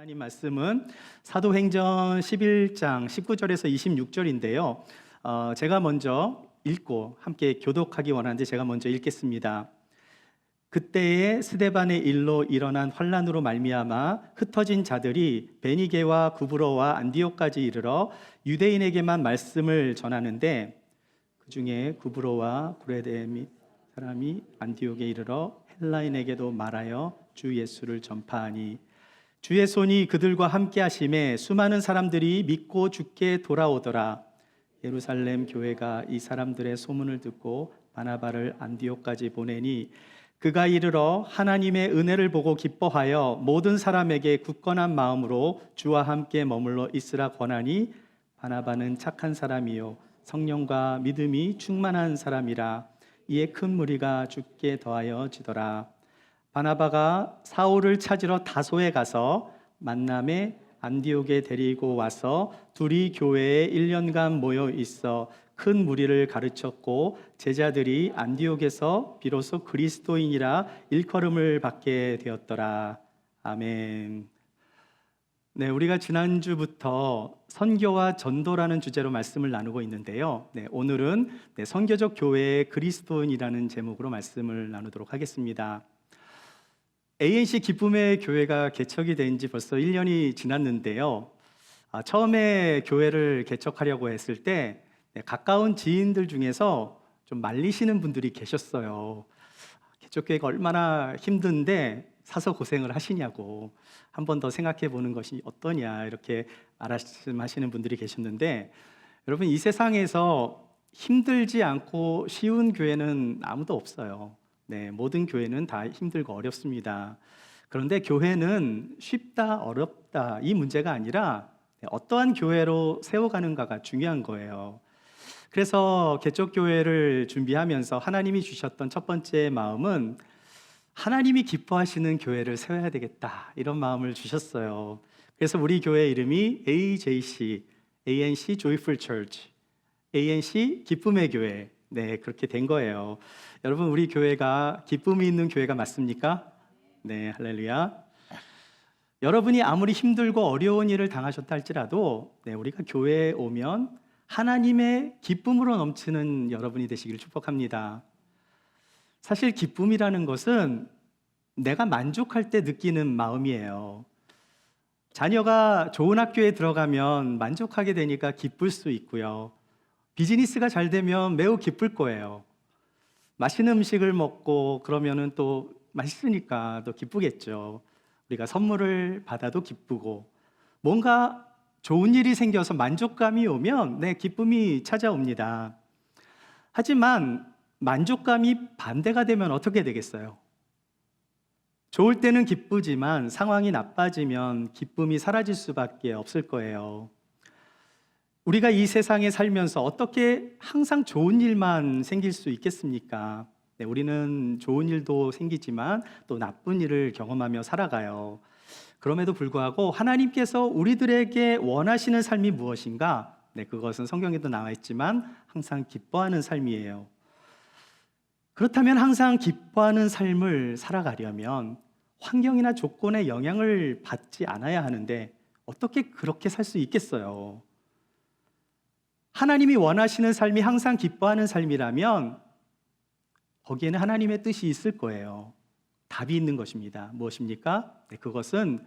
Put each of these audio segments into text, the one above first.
하나님 말씀은 사도행전 11장 19절에서 26절인데요. 제가 먼저 읽고 함께 교독하기 원하는데 제가 먼저 읽겠습니다. 그때에 스데반의 일로 일어난 환난으로 말미암아 흩어진 자들이 베니게와 구브로와 안디옥까지 이르러 유대인에게만 말씀을 전하는데 그 중에 구브로와 구레네 및 사람이 안디옥에 이르러 헬라인에게도 말하여 주 예수를 전파하니 주의 손이 그들과 함께 하심에 수많은 사람들이 믿고 주께 돌아오더라. 예루살렘 교회가 이 사람들의 소문을 듣고 바나바를 안디옥까지 보내니 그가 이르러 하나님의 은혜를 보고 기뻐하여 모든 사람에게 굳건한 마음으로 주와 함께 머물러 있으라 권하니 바나바는 착한 사람이요 성령과 믿음이 충만한 사람이라. 이에 큰 무리가 주께 더하여 지더라. 바나바가 사울을 찾으러 다소에 가서 만남에 안디옥에 데리고 와서 둘이 교회에 1년간 모여 있어 큰 무리를 가르쳤고 제자들이 안디옥에서 비로소 그리스도인이라 일컬음을 받게 되었더라. 아멘. 네, 우리가 지난주부터 선교와 전도라는 주제로 말씀을 나누고 있는데요. 오늘은 선교적 교회의 그리스도인이라는 제목으로 말씀을 나누도록 하겠습니다. ANC 기쁨의 교회가 개척이 된 지 벌써 1년이 지났는데요. 처음에 교회를 개척하려고 했을 때 가까운 지인들 중에서 좀 말리시는 분들이 계셨어요. 개척교회가 얼마나 힘든데 사서 고생을 하시냐고, 한 번 더 생각해 보는 것이 어떠냐, 이렇게 말씀하시는 분들이 계셨는데, 여러분, 이 세상에서 힘들지 않고 쉬운 교회는 아무도 없어요. 모든 교회는 다 힘들고 어렵습니다. 그런데 교회는 쉽다, 어렵다 이 문제가 아니라 어떠한 교회로 세워가는가가 중요한 거예요. 그래서 개척교회를 준비하면서 하나님이 주셨던 첫 번째 마음은 하나님이 기뻐하시는 교회를 세워야 되겠다, 이런 마음을 주셨어요. 그래서 우리 교회 이름이 AJC, ANC Joyful Church, ANC 기쁨의 교회, 그렇게 된 거예요. 여러분, 우리 교회가 기쁨이 있는 교회가 맞습니까? 네, 할렐루야. 여러분이 아무리 힘들고 어려운 일을 당하셨다 할지라도 우리가 교회에 오면 하나님의 기쁨으로 넘치는 여러분이 되시기를 축복합니다. 사실 기쁨이라는 것은 내가 만족할 때 느끼는 마음이에요. 자녀가 좋은 학교에 들어가면 만족하게 되니까 기쁠 수 있고요. 비즈니스가 잘 되면 매우 기쁠 거예요. 맛있는 음식을 먹고 그러면은 또 맛있으니까 또 기쁘겠죠. 우리가 선물을 받아도 기쁘고, 뭔가 좋은 일이 생겨서 만족감이 오면 기쁨이 찾아옵니다. 하지만 만족감이 반대가 되면 어떻게 되겠어요? 좋을 때는 기쁘지만 상황이 나빠지면 기쁨이 사라질 수밖에 없을 거예요. 우리가 이 세상에 살면서 어떻게 항상 좋은 일만 생길 수 있겠습니까? 우리는 좋은 일도 생기지만 또 나쁜 일을 경험하며 살아가요. 그럼에도 불구하고 하나님께서 우리들에게 원하시는 삶이 무엇인가? 그것은 성경에도 나와 있지만 항상 기뻐하는 삶이에요. 그렇다면 항상 기뻐하는 삶을 살아가려면 환경이나 조건의 영향을 받지 않아야 하는데 어떻게 그렇게 살 수 있겠어요? 하나님이 원하시는 삶이 항상 기뻐하는 삶이라면 거기에는 하나님의 뜻이 있을 거예요. 답이 있는 것입니다. 무엇입니까? 그것은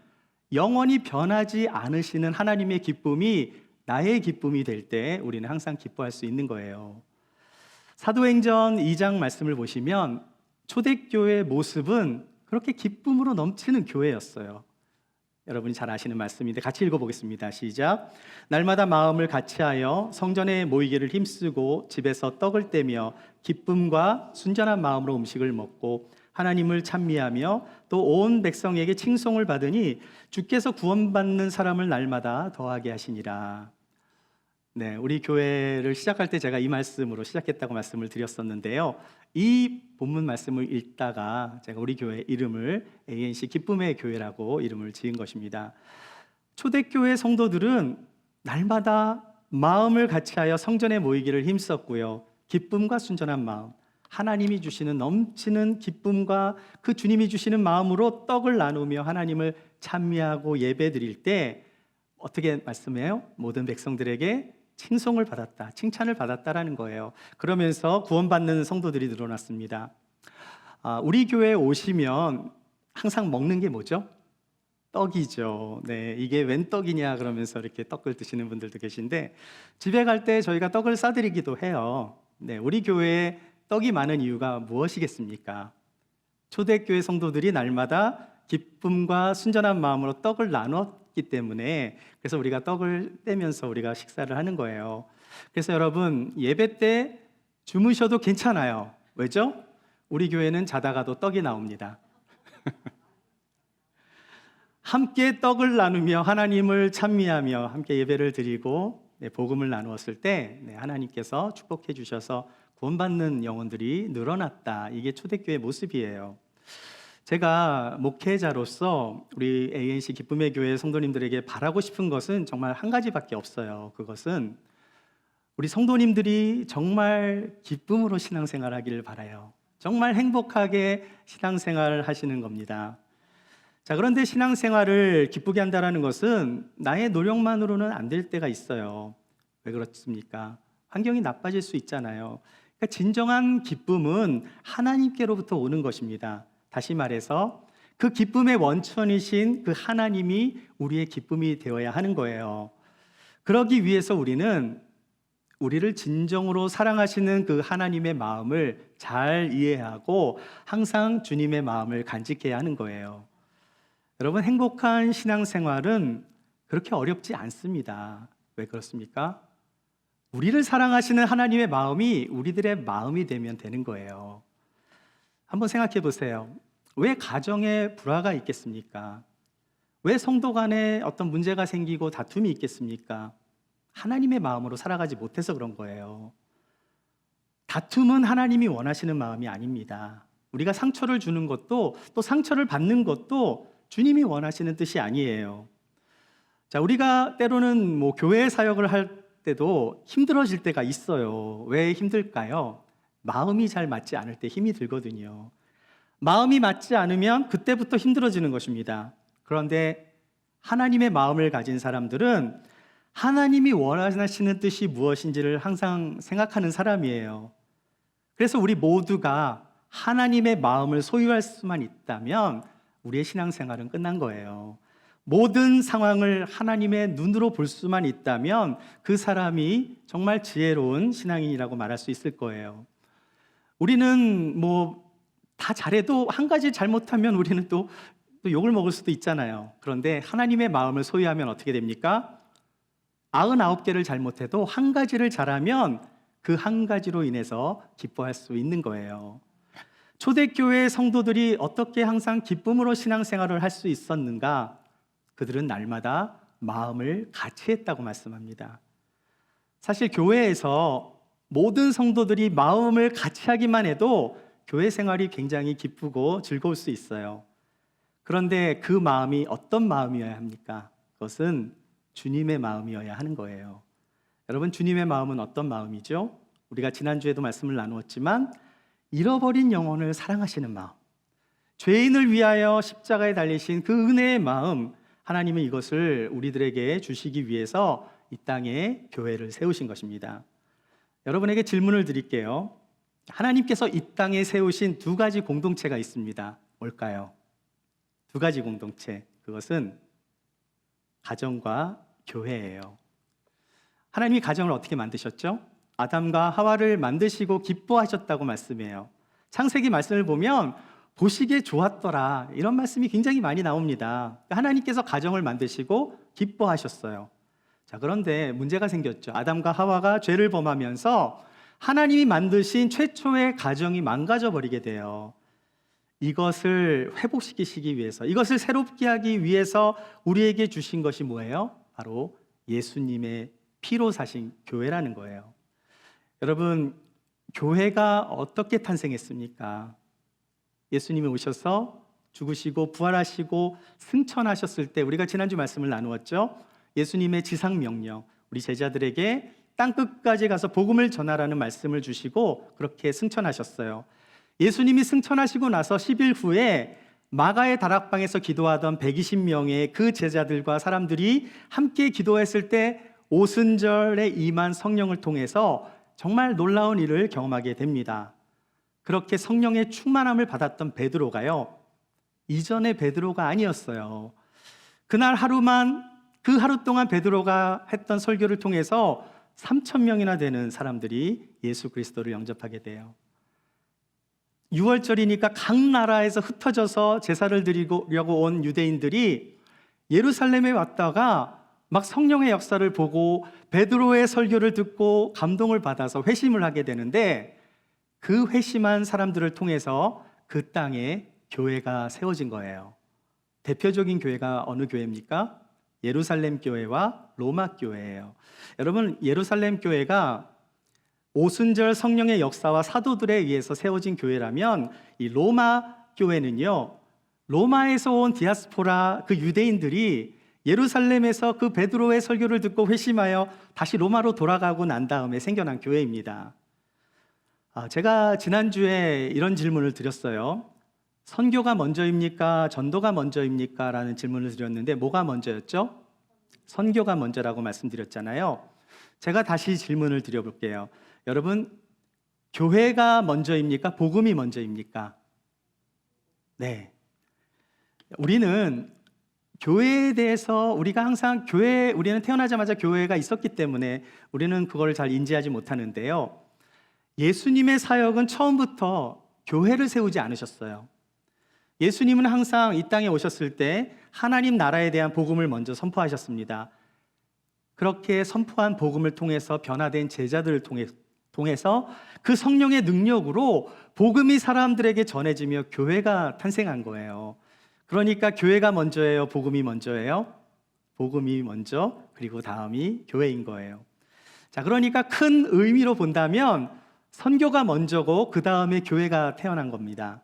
영원히 변하지 않으시는 하나님의 기쁨이 나의 기쁨이 될 때 우리는 항상 기뻐할 수 있는 거예요. 사도행전 2장 말씀을 보시면 초대교회의 모습은 그렇게 기쁨으로 넘치는 교회였어요. 여러분이 잘 아시는 말씀인데 같이 읽어보겠습니다. 시작. 날마다 마음을 같이하여 성전에 모이기를 힘쓰고 집에서 떡을 떼며 기쁨과 순전한 마음으로 음식을 먹고 하나님을 찬미하며 또 온 백성에게 칭송을 받으니 주께서 구원받는 사람을 날마다 더하게 하시니라. 우리 교회를 시작할 때 제가 이 말씀으로 시작했다고 말씀을 드렸었는데요. 이 본문 말씀을 읽다가 제가 우리 교회 이름을 ANC 기쁨의 교회라고 이름을 지은 것입니다. 초대교회 성도들은 날마다 마음을 같이하여 성전에 모이기를 힘썼고요. 기쁨과 순전한 마음, 하나님이 주시는 넘치는 기쁨과 그 주님이 주시는 마음으로 떡을 나누며 하나님을 찬미하고 예배드릴 때 어떻게 말씀해요? 모든 백성들에게 칭송을 받았다, 칭찬을 받았다라는 거예요. 그러면서 구원받는 성도들이 늘어났습니다. 우리 교회에 오시면 항상 먹는 게 뭐죠? 떡이죠. 네, 이게 웬 떡이냐 그러면서 이렇게 떡을 드시는 분들도 계신데, 집에 갈 때 저희가 떡을 싸드리기도 해요. 네, 우리 교회에 떡이 많은 이유가 무엇이겠습니까? 초대교회 성도들이 날마다 기쁨과 순전한 마음으로 떡을 나눴기 때문에, 그래서 우리가 떡을 떼면서 우리가 식사를 하는 거예요. 그래서 여러분, 예배 때 주무셔도 괜찮아요. 왜죠? 우리 교회는 자다가도 떡이 나옵니다. 함께 떡을 나누며 하나님을 찬미하며 함께 예배를 드리고 복음을 나누었을 때 하나님께서 축복해 주셔서 구원받는 영혼들이 늘어났다. 이게 초대교회 모습이에요. 제가 목회자로서 우리 ANC 기쁨의 교회 성도님들에게 바라고 싶은 것은 정말 한 가지밖에 없어요. 그것은 우리 성도님들이 정말 기쁨으로 신앙생활하기를 바라요. 정말 행복하게 신앙생활을 하시는 겁니다. 자, 그런데 신앙생활을 기쁘게 한다는 것은 나의 노력만으로는 안 될 때가 있어요. 왜 그렇습니까? 환경이 나빠질 수 있잖아요. 그러니까 진정한 기쁨은 하나님께로부터 오는 것입니다. 다시 말해서 그 기쁨의 원천이신 그 하나님이 우리의 기쁨이 되어야 하는 거예요. 그러기 위해서 우리를 진정으로 사랑하시는 그 하나님의 마음을 잘 이해하고 항상 주님의 마음을 간직해야 하는 거예요. 여러분, 행복한 신앙생활은 그렇게 어렵지 않습니다. 왜 그렇습니까? 우리를 사랑하시는 하나님의 마음이 우리들의 마음이 되면 되는 거예요. 한번 생각해 보세요. 왜 가정에 불화가 있겠습니까? 왜 성도 간에 어떤 문제가 생기고 다툼이 있겠습니까? 하나님의 마음으로 살아가지 못해서 그런 거예요. 다툼은 하나님이 원하시는 마음이 아닙니다. 우리가 상처를 주는 것도 또 상처를 받는 것도 주님이 원하시는 뜻이 아니에요. 자, 우리가 때로는 교회 사역을 할 때도 힘들어질 때가 있어요. 왜 힘들까요? 마음이 잘 맞지 않을 때 힘이 들거든요. 마음이 맞지 않으면 그때부터 힘들어지는 것입니다. 그런데 하나님의 마음을 가진 사람들은 하나님이 원하시는 뜻이 무엇인지를 항상 생각하는 사람이에요. 그래서 우리 모두가 하나님의 마음을 소유할 수만 있다면 우리의 신앙생활은 끝난 거예요. 모든 상황을 하나님의 눈으로 볼 수만 있다면 그 사람이 정말 지혜로운 신앙인이라고 말할 수 있을 거예요. 우리는 다 잘해도 한 가지 잘못하면 우리는 또 욕을 먹을 수도 있잖아요. 그런데 하나님의 마음을 소유하면 어떻게 됩니까? 99개를 잘못해도 한 가지를 잘하면 그 한 가지로 인해서 기뻐할 수 있는 거예요. 초대교회 성도들이 어떻게 항상 기쁨으로 신앙생활을 할 수 있었는가? 그들은 날마다 마음을 같이 했다고 말씀합니다. 사실 교회에서 모든 성도들이 마음을 같이 하기만 해도 교회 생활이 굉장히 기쁘고 즐거울 수 있어요. 그런데 그 마음이 어떤 마음이어야 합니까? 그것은 주님의 마음이어야 하는 거예요. 여러분, 주님의 마음은 어떤 마음이죠? 우리가 지난주에도 말씀을 나누었지만 잃어버린 영혼을 사랑하시는 마음, 죄인을 위하여 십자가에 달리신 그 은혜의 마음, 하나님은 이것을 우리들에게 주시기 위해서 이 땅에 교회를 세우신 것입니다. 여러분에게 질문을 드릴게요. 하나님께서 이 땅에 세우신 두 가지 공동체가 있습니다. 뭘까요? 두 가지 공동체. 그것은 가정과 교회예요. 하나님이 가정을 어떻게 만드셨죠? 아담과 하와를 만드시고 기뻐하셨다고 말씀해요. 창세기 말씀을 보면 보시기에 좋았더라, 이런 말씀이 굉장히 많이 나옵니다. 하나님께서 가정을 만드시고 기뻐하셨어요. 자, 그런데 문제가 생겼죠. 아담과 하와가 죄를 범하면서 하나님이 만드신 최초의 가정이 망가져 버리게 돼요. 이것을 회복시키시기 위해서, 이것을 새롭게 하기 위해서 우리에게 주신 것이 뭐예요? 바로 예수님의 피로 사신 교회라는 거예요. 여러분, 교회가 어떻게 탄생했습니까? 예수님이 오셔서 죽으시고 부활하시고 승천하셨을 때, 우리가 지난주 말씀을 나누었죠. 예수님의 지상명령, 우리 제자들에게 땅끝까지 가서 복음을 전하라는 말씀을 주시고 그렇게 승천하셨어요. 예수님이 승천하시고 나서 10일 후에 마가의 다락방에서 기도하던 120명의 그 제자들과 사람들이 함께 기도했을 때 오순절에 임한 성령을 통해서 정말 놀라운 일을 경험하게 됩니다. 그렇게 성령의 충만함을 받았던 베드로가요, 이전의 베드로가 아니었어요. 그날 하루만, 그 하루 동안 베드로가 했던 설교를 통해서 3,000명이나 되는 사람들이 예수 그리스도를 영접하게 돼요. 6월절이니까 각 나라에서 흩어져서 제사를 드리려고 온 유대인들이 예루살렘에 왔다가 막 성령의 역사를 보고 베드로의 설교를 듣고 감동을 받아서 회심을 하게 되는데, 그 회심한 사람들을 통해서 그 땅에 교회가 세워진 거예요. 대표적인 교회가 어느 교회입니까? 예루살렘 교회와 로마 교회예요. 여러분, 예루살렘 교회가 오순절 성령의 역사와 사도들에 의해서 세워진 교회라면, 이 로마 교회는요, 로마에서 온 디아스포라 그 유대인들이 예루살렘에서 그 베드로의 설교를 듣고 회심하여 다시 로마로 돌아가고 난 다음에 생겨난 교회입니다. 제가 지난주에 이런 질문을 드렸어요. 선교가 먼저입니까? 전도가 먼저입니까? 라는 질문을 드렸는데 뭐가 먼저였죠? 선교가 먼저라고 말씀드렸잖아요. 제가 다시 질문을 드려볼게요. 여러분, 교회가 먼저입니까? 복음이 먼저입니까? 네. 우리는 교회에 대해서 우리가 항상 우리는 태어나자마자 교회가 있었기 때문에 우리는 그걸 잘 인지하지 못하는데요. 예수님의 사역은 처음부터 교회를 세우지 않으셨어요. 예수님은 항상 이 땅에 오셨을 때 하나님 나라에 대한 복음을 먼저 선포하셨습니다. 그렇게 선포한 복음을 통해서 변화된 제자들을 통해서 그 성령의 능력으로 복음이 사람들에게 전해지며 교회가 탄생한 거예요. 그러니까 교회가 먼저예요? 복음이 먼저예요? 복음이 먼저, 그리고 다음이 교회인 거예요. 자, 그러니까 큰 의미로 본다면 선교가 먼저고 그 다음에 교회가 태어난 겁니다.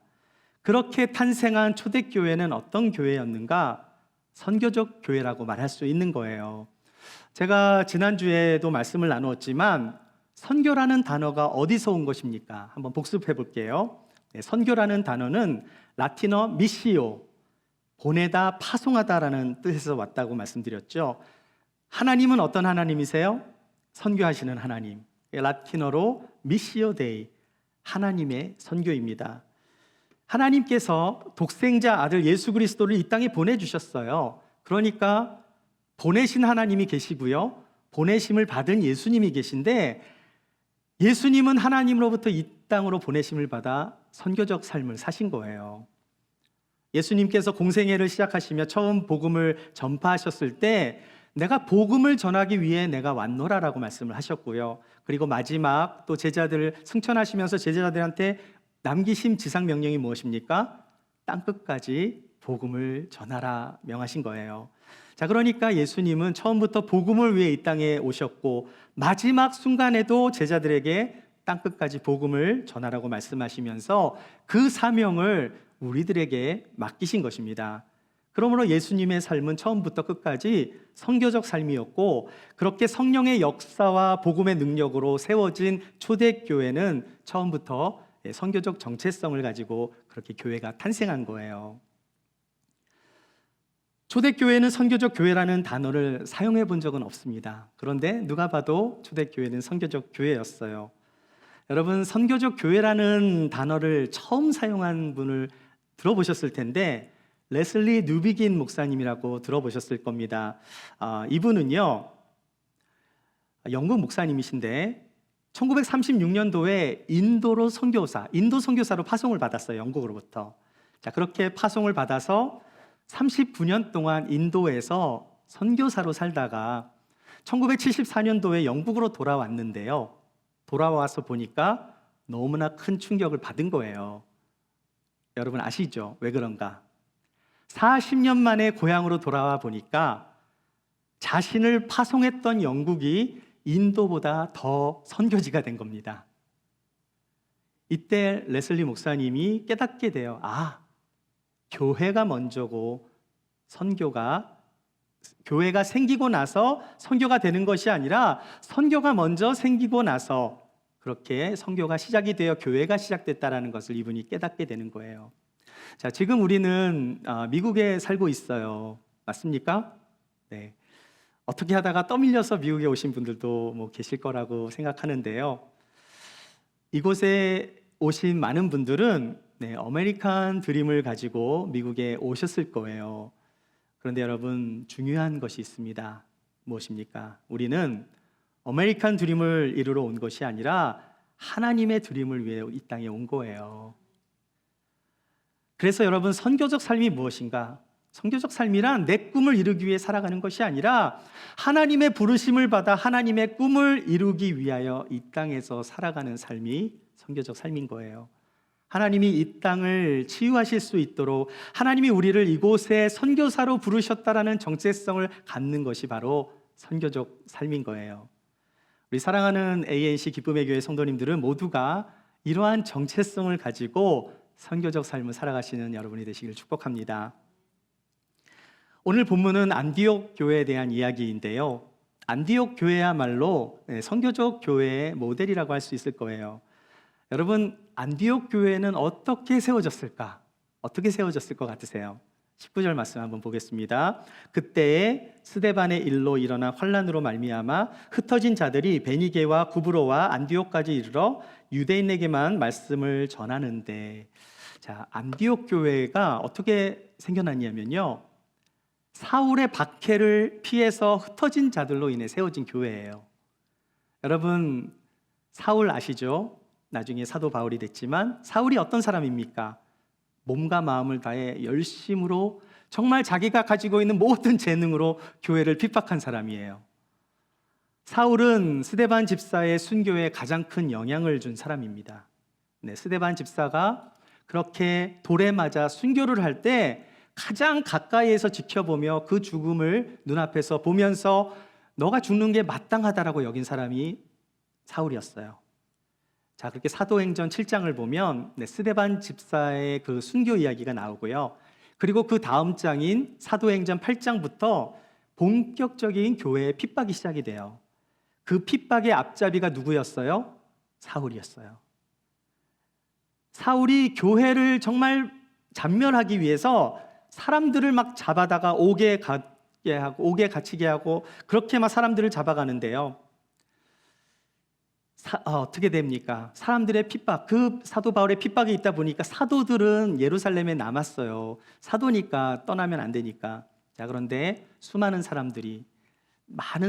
그렇게 탄생한 초대교회는 어떤 교회였는가? 선교적 교회라고 말할 수 있는 거예요. 제가 지난주에도 말씀을 나누었지만 선교라는 단어가 어디서 온 것입니까? 한번 복습해 볼게요. 네, 선교라는 단어는 라틴어 미시오, 보내다, 파송하다라는 뜻에서 왔다고 말씀드렸죠. 하나님은 어떤 하나님이세요? 선교하시는 하나님. 라틴어로 미시오 데이, 하나님의 선교입니다. 하나님께서 독생자 아들 예수 그리스도를 이 땅에 보내주셨어요. 그러니까 보내신 하나님이 계시고요, 보내심을 받은 예수님이 계신데, 예수님은 하나님으로부터 이 땅으로 보내심을 받아 선교적 삶을 사신 거예요. 예수님께서 공생애를 시작하시며 처음 복음을 전파하셨을 때 내가 복음을 전하기 위해 내가 왔노라라고 말씀을 하셨고요. 그리고 마지막 또 제자들을 승천하시면서 제자들한테 남기신 지상 명령이 무엇입니까? 땅끝까지 복음을 전하라 명하신 거예요. 자, 그러니까 예수님은 처음부터 복음을 위해 이 땅에 오셨고 마지막 순간에도 제자들에게 땅끝까지 복음을 전하라고 말씀하시면서 그 사명을 우리들에게 맡기신 것입니다. 그러므로 예수님의 삶은 처음부터 끝까지 선교적 삶이었고, 그렇게 성령의 역사와 복음의 능력으로 세워진 초대교회는 처음부터 선교적 정체성을 가지고 그렇게 교회가 탄생한 거예요. 초대교회는 선교적 교회라는 단어를 사용해 본 적은 없습니다. 그런데 누가 봐도 초대교회는 선교적 교회였어요. 여러분, 선교적 교회라는 단어를 처음 사용한 분을 들어보셨을 텐데 레슬리 뉴비긴 목사님이라고 들어보셨을 겁니다. 이분은요, 영국 목사님이신데 1936년도에 인도 선교사로 파송을 받았어요. 영국으로부터. 자, 그렇게 파송을 받아서 39년 동안 인도에서 선교사로 살다가 1974년도에 영국으로 돌아왔는데요. 돌아와서 보니까 너무나 큰 충격을 받은 거예요. 여러분 아시죠? 왜 그런가? 40년 만에 고향으로 돌아와 보니까 자신을 파송했던 영국이 인도보다 더 선교지가 된 겁니다. 이때 레슬리 목사님이 깨닫게 돼요. 교회가 먼저고 선교가 교회가 생기고 나서 선교가 되는 것이 아니라 선교가 먼저 생기고 나서 그렇게 선교가 시작이 되어 교회가 시작됐다라는 것을 이분이 깨닫게 되는 거예요. 자, 지금 우리는 미국에 살고 있어요. 맞습니까? 네. 어떻게 하다가 떠밀려서 미국에 오신 분들도 뭐 계실 거라고 생각하는데요. 이곳에 오신 많은 분들은 아메리칸 드림을 가지고 미국에 오셨을 거예요. 그런데 여러분, 중요한 것이 있습니다. 무엇입니까? 우리는 아메리칸 드림을 이루러 온 것이 아니라 하나님의 드림을 위해 이 땅에 온 거예요. 그래서 여러분, 선교적 삶이 무엇인가? 선교적 삶이란 내 꿈을 이루기 위해 살아가는 것이 아니라 하나님의 부르심을 받아 하나님의 꿈을 이루기 위하여 이 땅에서 살아가는 삶이 선교적 삶인 거예요. 하나님이 이 땅을 치유하실 수 있도록 하나님이 우리를 이곳에 선교사로 부르셨다라는 정체성을 갖는 것이 바로 선교적 삶인 거예요. 우리 사랑하는 ANC 기쁨의 교회 성도님들은 모두가 이러한 정체성을 가지고 선교적 삶을 살아가시는 여러분이 되시길 축복합니다. 오늘 본문은 안디옥 교회에 대한 이야기인데요. 안디옥 교회야말로 선교적 교회의 모델이라고 할 수 있을 거예요. 여러분, 안디옥 교회는 어떻게 세워졌을까? 어떻게 세워졌을 것 같으세요? 19절 말씀 한번 보겠습니다. 그때에 스데반의 일로 일어나 환란으로 말미암아 흩어진 자들이 베니게와 구브로와 안디옥까지 이르러 유대인에게만 말씀을 전하는데, 자, 안디옥 교회가 어떻게 생겨났냐면요, 사울의 박해를 피해서 흩어진 자들로 인해 세워진 교회예요. 여러분, 사울 아시죠? 나중에 사도 바울이 됐지만 사울이 어떤 사람입니까? 몸과 마음을 다해 열심으로 정말 자기가 가지고 있는 모든 재능으로 교회를 핍박한 사람이에요. 사울은 스데반 집사의 순교에 가장 큰 영향을 준 사람입니다. 스데반 집사가 그렇게 돌에 맞아 순교를 할 때 가장 가까이에서 지켜보며 그 죽음을 눈앞에서 보면서 너가 죽는 게 마땅하다라고 여긴 사람이 사울이었어요. 자, 그렇게 사도행전 7장을 보면 스데반 집사의 그 순교 이야기가 나오고요. 그리고 그 다음 장인 사도행전 8장부터 본격적인 교회의 핍박이 시작이 돼요. 그 핍박의 앞잡이가 누구였어요? 사울이었어요. 사울이 교회를 정말 잔멸하기 위해서 사람들을 막 잡아다가 옥에 갇히게 하고 그렇게 막 사람들을 잡아가는데요. 어떻게 됩니까? 사람들의 핍박, 그 사도 바울의 핍박이 있다 보니까 사도들은 예루살렘에 남았어요. 사도니까 떠나면 안 되니까. 자, 그런데 많은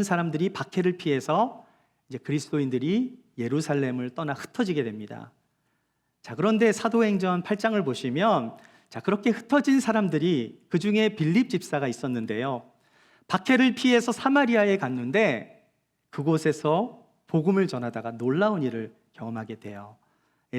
사람들이 박해를 피해서 이제 그리스도인들이 예루살렘을 떠나 흩어지게 됩니다. 자, 그런데 사도행전 8장을 보시면, 자, 그렇게 흩어진 사람들이, 그 중에 빌립 집사가 있었는데요, 박해를 피해서 사마리아에 갔는데 그곳에서 복음을 전하다가 놀라운 일을 경험하게 돼요.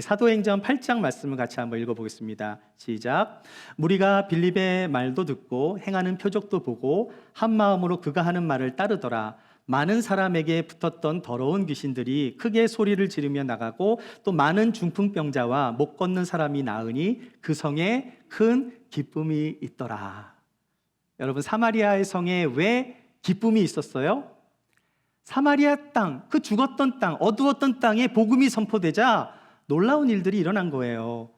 사도행전 8장 말씀을 같이 한번 읽어보겠습니다. 시작. 무리가 빌립의 말도 듣고 행하는 표적도 보고 한 마음으로 그가 하는 말을 따르더라. 많은 사람에게 붙었던 더러운 귀신들이 크게 소리를 지르며 나가고 또 많은 중풍병자와 못 걷는 사람이 나으니 그 성에 큰 기쁨이 있더라. 여러분, 사마리아의 성에 왜 기쁨이 있었어요? 사마리아 땅, 그 죽었던 땅, 어두웠던 땅에 복음이 선포되자 놀라운 일들이 일어난 거예요.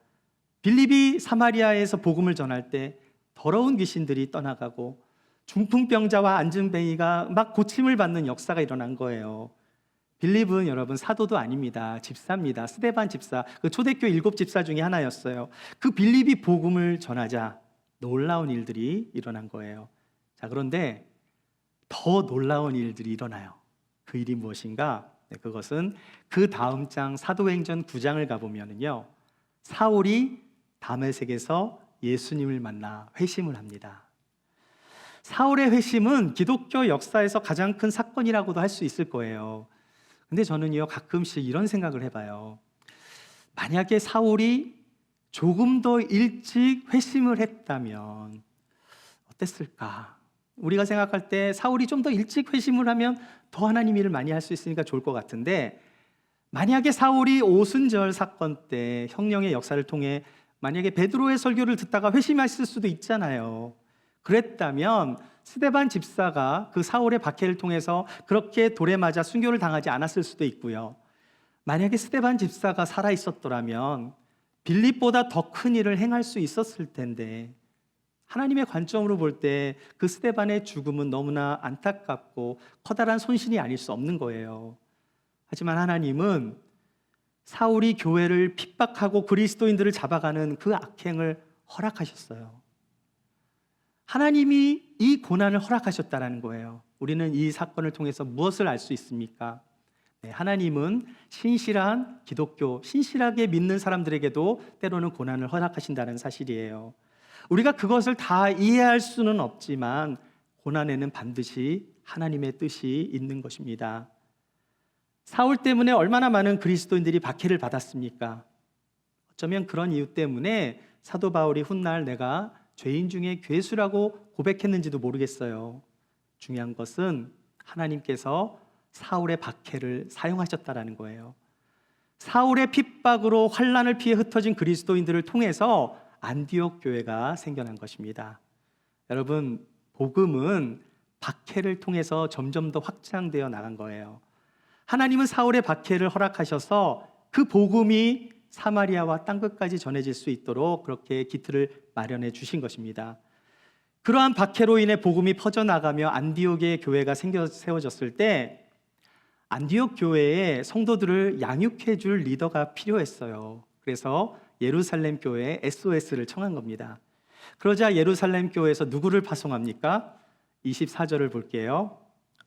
빌립이 사마리아에서 복음을 전할 때 더러운 귀신들이 떠나가고 중풍병자와 안증뱅이가 막 고침을 받는 역사가 일어난 거예요. 빌립은 여러분 사도도 아닙니다. 집사입니다. 스데반 집사, 그 초대교회 7집사 중에 하나였어요. 그 빌립이 복음을 전하자 놀라운 일들이 일어난 거예요. 자, 그런데 더 놀라운 일들이 일어나요. 그 일이 무엇인가? 그것은 그 다음 장 사도행전 9장을 가보면요, 사울이 다메섹에서 예수님을 만나 회심을 합니다. 사울의 회심은 기독교 역사에서 가장 큰 사건이라고도 할 수 있을 거예요. 근데 저는요, 가끔씩 이런 생각을 해봐요. 만약에 사울이 조금 더 일찍 회심을 했다면 어땠을까? 우리가 생각할 때 사울이 좀 더 일찍 회심을 하면 더 하나님 일을 많이 할 수 있으니까 좋을 것 같은데, 만약에 사울이 오순절 사건 때 성령의 역사를 통해 만약에 베드로의 설교를 듣다가 회심했을 수도 있잖아요. 그랬다면 스데반 집사가 그 사울의 박해를 통해서 그렇게 돌에 맞아 순교를 당하지 않았을 수도 있고요. 만약에 스데반 집사가 살아 있었더라면 빌립보다 더 큰 일을 행할 수 있었을 텐데, 하나님의 관점으로 볼 때 그 스데반의 죽음은 너무나 안타깝고 커다란 손실이 아닐 수 없는 거예요. 하지만 하나님은 사울이 교회를 핍박하고 그리스도인들을 잡아가는 그 악행을 허락하셨어요. 하나님이 이 고난을 허락하셨다는 거예요. 우리는 이 사건을 통해서 무엇을 알 수 있습니까? 네, 하나님은 신실한 기독교, 신실하게 믿는 사람들에게도 때로는 고난을 허락하신다는 사실이에요. 우리가 그것을 다 이해할 수는 없지만 고난에는 반드시 하나님의 뜻이 있는 것입니다. 사울 때문에 얼마나 많은 그리스도인들이 박해를 받았습니까? 어쩌면 그런 이유 때문에 사도 바울이 훗날 내가 죄인 중에 괴수라고 고백했는지도 모르겠어요. 중요한 것은 하나님께서 사울의 박해를 사용하셨다라는 거예요. 사울의 핍박으로 환난을 피해 흩어진 그리스도인들을 통해서 안디옥 교회가 생겨난 것입니다. 여러분, 복음은 박해를 통해서 점점 더 확장되어 나간 거예요. 하나님은 사울의 박해를 허락하셔서 그 복음이 사마리아와 땅끝까지 전해질 수 있도록 그렇게 기틀을 마련해 주신 것입니다. 그러한 박해로 인해 복음이 퍼져나가며 안디옥의 교회가 세워졌을 때 안디옥 교회의 성도들을 양육해 줄 리더가 필요했어요. 그래서 예루살렘 교회에 SOS를 청한 겁니다. 그러자 예루살렘 교회에서 누구를 파송합니까? 24절을 볼게요.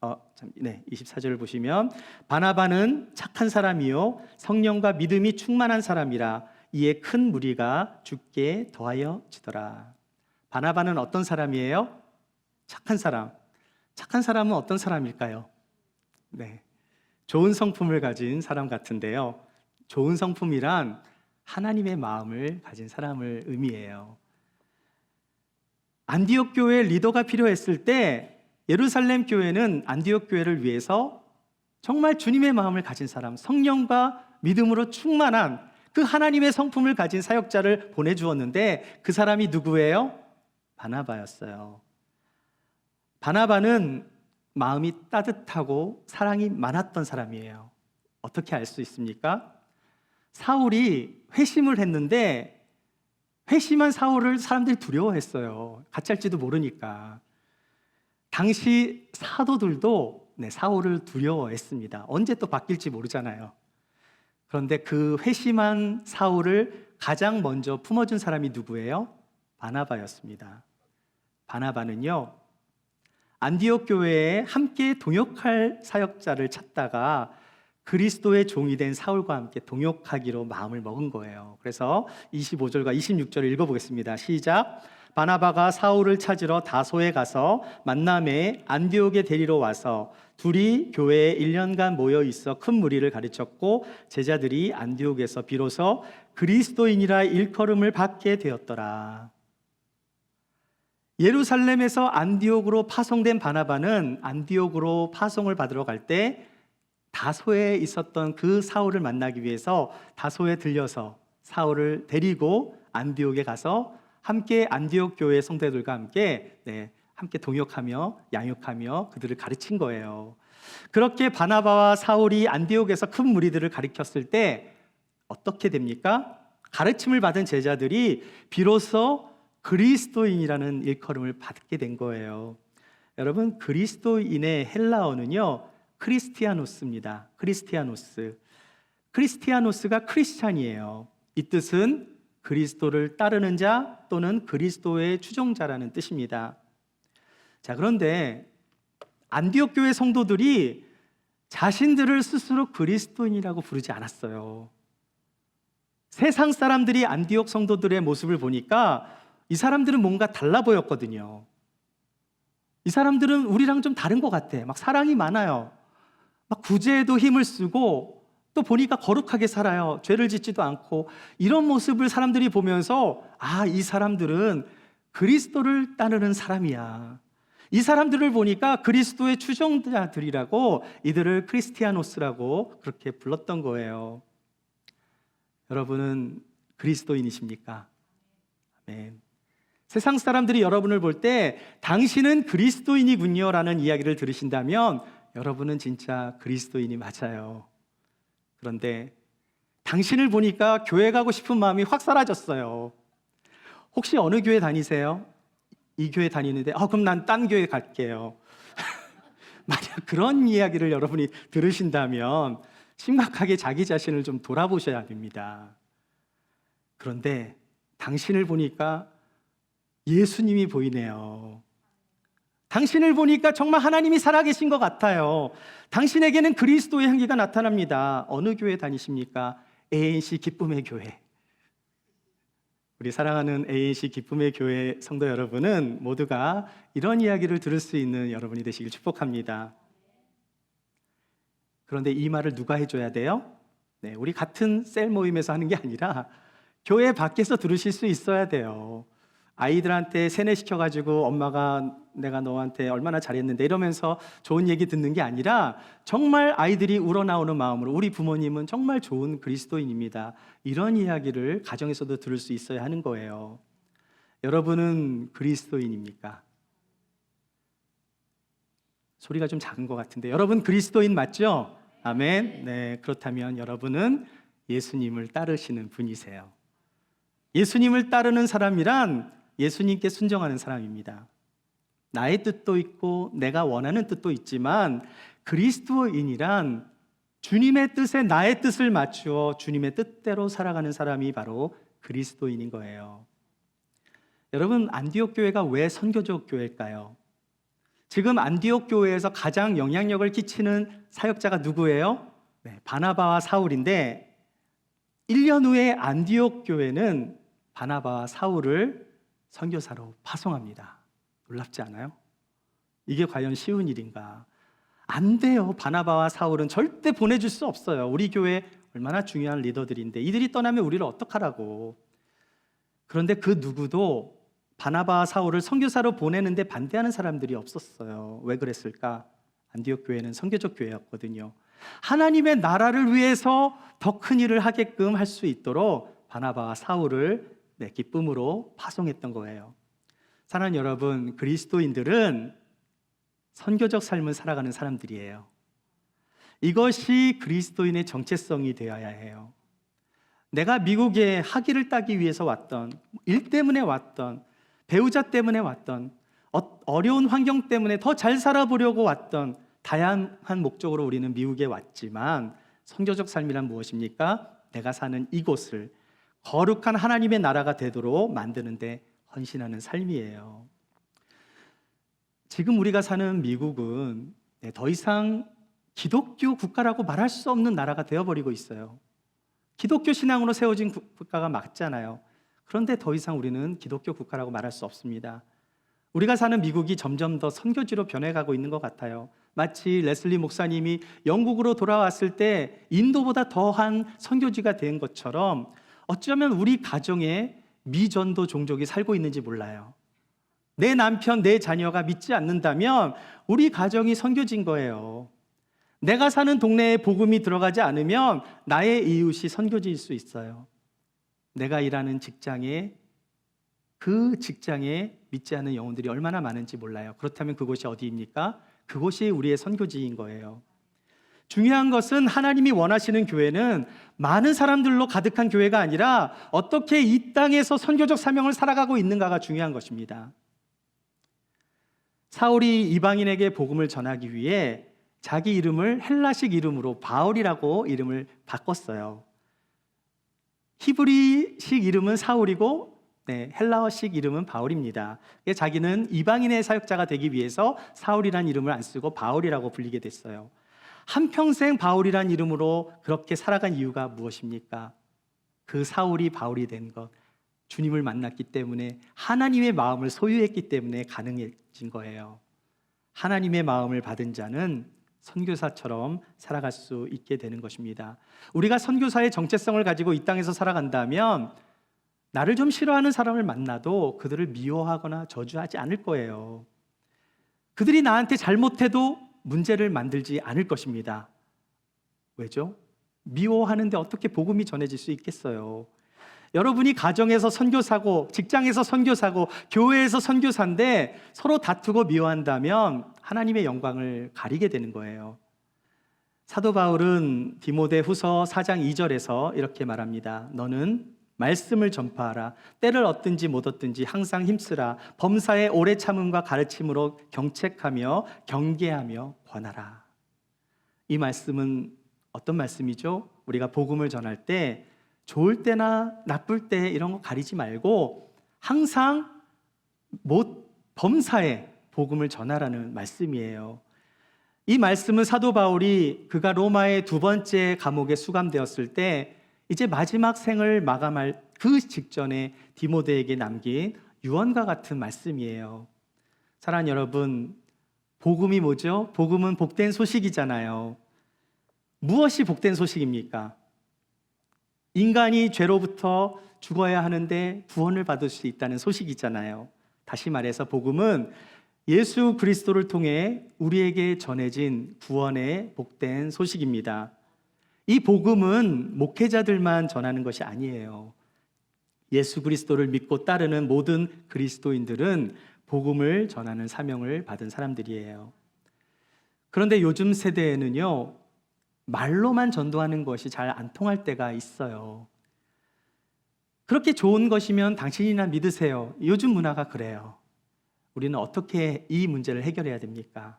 24절을 보시면 바나바는 착한 사람이요 성령과 믿음이 충만한 사람이라 이에 큰 무리가 죽게 더하여 지더라. 바나바는 어떤 사람이에요? 착한 사람. 착한 사람은 어떤 사람일까요? 네, 좋은 성품을 가진 사람 같은데요. 좋은 성품이란 하나님의 마음을 가진 사람을 의미해요. 안디옥 교회의 리더가 필요했을 때 예루살렘 교회는 안디옥 교회를 위해서 정말 주님의 마음을 가진 사람, 성령과 믿음으로 충만한 그 하나님의 성품을 가진 사역자를 보내주었는데 그 사람이 누구예요? 바나바였어요. 바나바는 마음이 따뜻하고 사랑이 많았던 사람이에요. 어떻게 알 수 있습니까? 사울이 회심을 했는데 회심한 사울을 사람들이 두려워했어요. 같이 할지도 모르니까. 당시 사도들도 사울을 두려워했습니다. 언제 또 바뀔지 모르잖아요. 그런데 그 회심한 사울을 가장 먼저 품어준 사람이 누구예요? 바나바였습니다. 바나바는요, 안디옥 교회에 함께 동역할 사역자를 찾다가 그리스도의 종이 된 사울과 함께 동역하기로 마음을 먹은 거예요. 그래서 25절과 26절을 읽어보겠습니다. 시작. 바나바가 사울을 찾으러 다소에 가서 만남에 안디옥에 데리러 와서 둘이 교회에 1년간 모여 있어 큰 무리를 가르쳤고 제자들이 안디옥에서 비로소 그리스도인이라 일컬음을 받게 되었더라. 예루살렘에서 안디옥으로 파송된 바나바는 안디옥으로 파송을 받으러 갈 때 다소에 있었던 그 사울을 만나기 위해서 다소에 들려서 사울을 데리고 안디옥에 가서 함께 안디옥 교회 성도들과 함께 동역하며 양육하며 그들을 가르친 거예요. 그렇게 바나바와 사울이 안디옥에서 큰 무리들을 가르쳤을 때 어떻게 됩니까? 가르침을 받은 제자들이 비로소 그리스도인이라는 일컬음을 받게 된 거예요. 여러분, 그리스도인의 헬라어는요 크리스티아노스입니다. 크리스티아노스가 크리스찬이에요. 이 뜻은 그리스도를 따르는 자 또는 그리스도의 추종자라는 뜻입니다. 자, 그런데 안디옥 교회 성도들이 자신들을 스스로 그리스도인이라고 부르지 않았어요. 세상 사람들이 안디옥 성도들의 모습을 보니까 이 사람들은 뭔가 달라 보였거든요. 이 사람들은 우리랑 좀 다른 것 같아. 막 사랑이 많아요. 막 구제에도 힘을 쓰고 또 보니까 거룩하게 살아요. 죄를 짓지도 않고. 이런 모습을 사람들이 보면서 이 사람들은 그리스도를 따르는 사람이야. 이 사람들을 보니까 그리스도의 추종자들이라고 이들을 크리스티아노스라고 그렇게 불렀던 거예요. 여러분은 그리스도인이십니까? 아멘. 세상 사람들이 여러분을 볼 때 당신은 그리스도인이군요 라는 이야기를 들으신다면 여러분은 진짜 그리스도인이 맞아요. 그런데 당신을 보니까 교회 가고 싶은 마음이 확 사라졌어요. 혹시 어느 교회 다니세요? 이 교회 다니는데 그럼 난 딴 교회 갈게요. 만약 그런 이야기를 여러분이 들으신다면 심각하게 자기 자신을 좀 돌아보셔야 됩니다. 그런데 당신을 보니까 예수님이 보이네요. 당신을 보니까 정말 하나님이 살아계신 것 같아요. 당신에게는 그리스도의 향기가 나타납니다. 어느 교회 다니십니까? ANC 기쁨의 교회. 우리 사랑하는 ANC 기쁨의 교회 성도 여러분은 모두가 이런 이야기를 들을 수 있는 여러분이 되시길 축복합니다. 그런데 이 말을 누가 해줘야 돼요? 네, 우리 같은 셀 모임에서 하는 게 아니라 교회 밖에서 들으실 수 있어야 돼요. 아이들한테 세뇌시켜가지고 엄마가 내가 너한테 얼마나 잘했는데 이러면서 좋은 얘기 듣는 게 아니라 정말 아이들이 우러나오는 마음으로 우리 부모님은 정말 좋은 그리스도인입니다. 이런 이야기를 가정에서도 들을 수 있어야 하는 거예요. 여러분은 그리스도인입니까? 소리가 좀 작은 것 같은데 여러분 그리스도인 맞죠? 아멘. 네, 그렇다면 여러분은 예수님을 따르시는 분이세요. 예수님을 따르는 사람이란 예수님께 순종하는 사람입니다. 나의 뜻도 있고 내가 원하는 뜻도 있지만 그리스도인이란 주님의 뜻에 나의 뜻을 맞추어 주님의 뜻대로 살아가는 사람이 바로 그리스도인인 거예요. 여러분, 안디옥 교회가 왜 선교적 교회일까요? 지금 안디옥 교회에서 가장 영향력을 끼치는 사역자가 누구예요? 네, 바나바와 사울인데 1년 후에 안디옥 교회는 바나바와 사울을 선교사로 파송합니다. 놀랍지 않아요? 이게 과연 쉬운 일인가? 안 돼요. 바나바와 사울은 절대 보내줄 수 없어요. 우리 교회 얼마나 중요한 리더들인데 이들이 떠나면 우리를 어떡하라고. 그런데 그 누구도 바나바와 사울을 선교사로 보내는데 반대하는 사람들이 없었어요. 왜 그랬을까? 안디옥 교회는 선교적 교회였거든요. 하나님의 나라를 위해서 더 큰 일을 하게끔 할 수 있도록 바나바와 사울을 기쁨으로 파송했던 거예요. 사랑하는 여러분, 그리스도인들은 선교적 삶을 살아가는 사람들이에요. 이것이 그리스도인의 정체성이 되어야 해요. 내가 미국에 학위를 따기 위해서 왔던, 일 때문에 왔던, 배우자 때문에 왔던, 어려운 환경 때문에 더 잘 살아보려고 왔던 다양한 목적으로 우리는 미국에 왔지만 선교적 삶이란 무엇입니까? 내가 사는 이곳을 거룩한 하나님의 나라가 되도록 만드는데 헌신하는 삶이에요. 지금 우리가 사는 미국은 더 이상 기독교 국가라고 말할 수 없는 나라가 되어버리고 있어요. 기독교 신앙으로 세워진 국가가 맞잖아요. 그런데 더 이상 우리는 기독교 국가라고 말할 수 없습니다. 우리가 사는 미국이 점점 더 선교지로 변해가고 있는 것 같아요. 마치 레슬리 목사님이 영국으로 돌아왔을 때 인도보다 더한 선교지가 된 것처럼 어쩌면 우리 가정에 미전도 종족이 살고 있는지 몰라요. 내 남편, 내 자녀가 믿지 않는다면 우리 가정이 선교지인 거예요. 내가 사는 동네에 복음이 들어가지 않으면 나의 이웃이 선교지일 수 있어요. 내가 일하는 직장에 그 직장에 믿지 않는 영혼들이 얼마나 많은지 몰라요. 그렇다면 그곳이 어디입니까? 그곳이 우리의 선교지인 거예요. 중요한 것은 하나님이 원하시는 교회는 많은 사람들로 가득한 교회가 아니라 어떻게 이 땅에서 선교적 사명을 살아가고 있는가가 중요한 것입니다. 사울이 이방인에게 복음을 전하기 위해 자기 이름을 헬라식 이름으로 바울이라고 이름을 바꿨어요. 히브리식 이름은 사울이고 헬라어식 이름은 바울입니다. 자기는 이방인의 사역자가 되기 위해서 사울이라는 이름을 안 쓰고 바울이라고 불리게 됐어요. 한평생 바울이란 이름으로 그렇게 살아간 이유가 무엇입니까? 그 사울이 바울이 된 것, 주님을 만났기 때문에 하나님의 마음을 소유했기 때문에 가능해진 거예요. 하나님의 마음을 받은 자는 선교사처럼 살아갈 수 있게 되는 것입니다. 우리가 선교사의 정체성을 가지고 이 땅에서 살아간다면 나를 좀 싫어하는 사람을 만나도 그들을 미워하거나 저주하지 않을 거예요. 그들이 나한테 잘못해도 문제를 만들지 않을 것입니다. 왜죠? 미워하는데 어떻게 복음이 전해질 수 있겠어요? 여러분이 가정에서 선교사고, 직장에서 선교사고, 교회에서 선교사인데 서로 다투고 미워한다면 하나님의 영광을 가리게 되는 거예요. 사도 바울은 디모데후서 4장 2절에서 이렇게 말합니다. 너는 말씀을 전파하라. 때를 얻든지 못 얻든지 항상 힘쓰라. 범사에 오래 참음과 가르침으로 경책하며 경계하며 권하라. 이 말씀은 어떤 말씀이죠? 우리가 복음을 전할 때 좋을 때나 나쁠 때 이런 거 가리지 말고 항상 범사에 복음을 전하라는 말씀이에요. 이 말씀은 사도 바울이 그가 로마의 2번째 감옥에 수감되었을 때 이제 마지막 생을 마감할 그 직전에 디모데에게 남긴 유언과 같은 말씀이에요. 사랑하는 여러분, 복음이 뭐죠? 복음은 복된 소식이잖아요. 무엇이 복된 소식입니까? 인간이 죄로부터 죽어야 하는데 구원을 받을 수 있다는 소식이잖아요. 다시 말해서 복음은 예수 그리스도를 통해 우리에게 전해진 구원의 복된 소식입니다. 이 복음은 목회자들만 전하는 것이 아니에요. 예수 그리스도를 믿고 따르는 모든 그리스도인들은 복음을 전하는 사명을 받은 사람들이에요. 그런데 요즘 세대에는요, 말로만 전도하는 것이 잘 안 통할 때가 있어요. 그렇게 좋은 것이면 당신이나 믿으세요. 요즘 문화가 그래요. 우리는 어떻게 이 문제를 해결해야 됩니까?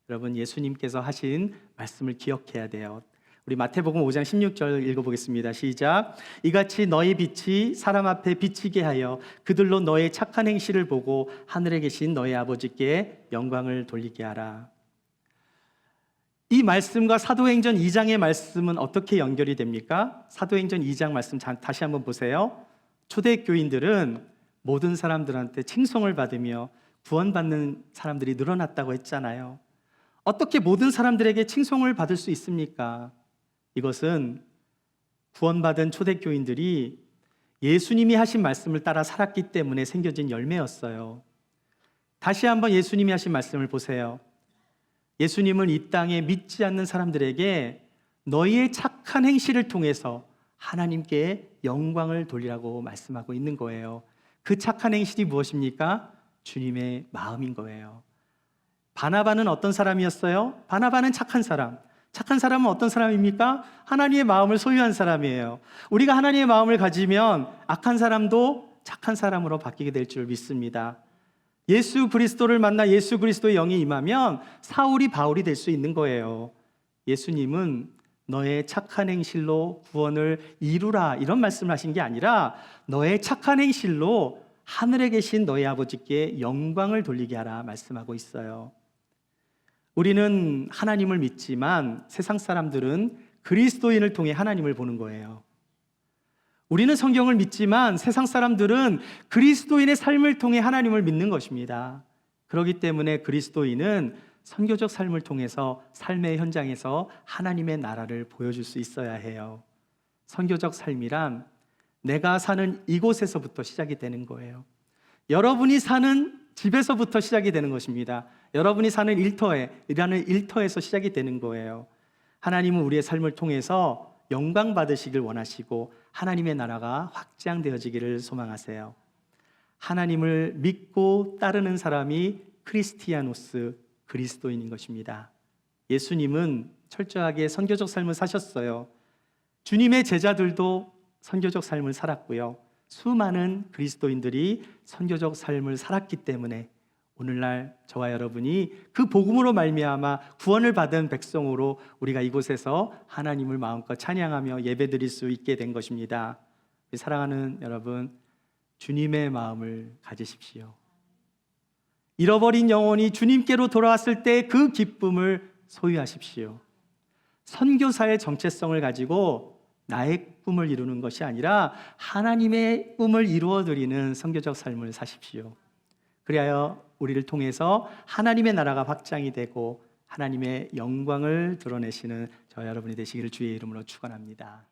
여러분, 예수님께서 하신 말씀을 기억해야 돼요. 우리 마태복음 5장 16절 읽어보겠습니다. 시작. 이같이 너희 빛이 사람 앞에 비치게 하여 그들로 너의 착한 행실을 보고 하늘에 계신 너희 아버지께 영광을 돌리게 하라. 이 말씀과 사도행전 2장의 말씀은 어떻게 연결이 됩니까? 사도행전 2장 말씀 다시 한번 보세요. 초대교인들은 모든 사람들한테 칭송을 받으며 구원받는 사람들이 늘어났다고 했잖아요. 어떻게 모든 사람들에게 칭송을 받을 수 있습니까? 이것은 구원받은 초대교인들이 예수님이 하신 말씀을 따라 살았기 때문에 생겨진 열매였어요. 다시 한번 예수님이 하신 말씀을 보세요. 예수님은 이 땅에 믿지 않는 사람들에게 너희의 착한 행실을 통해서 하나님께 영광을 돌리라고 말씀하고 있는 거예요. 그 착한 행실이 무엇입니까? 주님의 마음인 거예요. 바나바는 어떤 사람이었어요? 바나바는 착한 사람. 착한 사람은 어떤 사람입니까? 하나님의 마음을 소유한 사람이에요. 우리가 하나님의 마음을 가지면 악한 사람도 착한 사람으로 바뀌게 될 줄 믿습니다. 예수 그리스도를 만나 예수 그리스도의 영이 임하면 사울이 바울이 될 수 있는 거예요. 예수님은 너의 착한 행실로 구원을 이루라 이런 말씀을 하신 게 아니라 너의 착한 행실로 하늘에 계신 너희 아버지께 영광을 돌리게 하라 말씀하고 있어요. 우리는 하나님을 믿지만 세상 사람들은 그리스도인을 통해 하나님을 보는 거예요. 우리는 성경을 믿지만 세상 사람들은 그리스도인의 삶을 통해 하나님을 믿는 것입니다. 그렇기 때문에 그리스도인은 선교적 삶을 통해서 삶의 현장에서 하나님의 나라를 보여줄 수 있어야 해요. 선교적 삶이란 내가 사는 이곳에서부터 시작이 되는 거예요. 여러분이 사는 집에서부터 시작이 되는 것입니다. 여러분이 사는 일터에 일터에서 시작이 되는 거예요. 하나님은 우리의 삶을 통해서 영광 받으시길 원하시고 하나님의 나라가 확장되어지기를 소망하세요. 하나님을 믿고 따르는 사람이 크리스티아노스, 그리스도인인 것입니다. 예수님은 철저하게 선교적 삶을 사셨어요. 주님의 제자들도 선교적 삶을 살았고요. 수많은 그리스도인들이 선교적 삶을 살았기 때문에 오늘날 저와 여러분이 그 복음으로 말미암아 구원을 받은 백성으로 우리가 이곳에서 하나님을 마음껏 찬양하며 예배드릴 수 있게 된 것입니다. 사랑하는 여러분, 주님의 마음을 가지십시오. 잃어버린 영혼이 주님께로 돌아왔을 때 그 기쁨을 소유하십시오. 선교사의 정체성을 가지고 나의 꿈을 이루는 것이 아니라 하나님의 꿈을 이루어드리는 선교적 삶을 사십시오. 그리하여 우리를 통해서 하나님의 나라가 확장이 되고 하나님의 영광을 드러내시는 저와 여러분이 되시기를 주의 이름으로 축원합니다.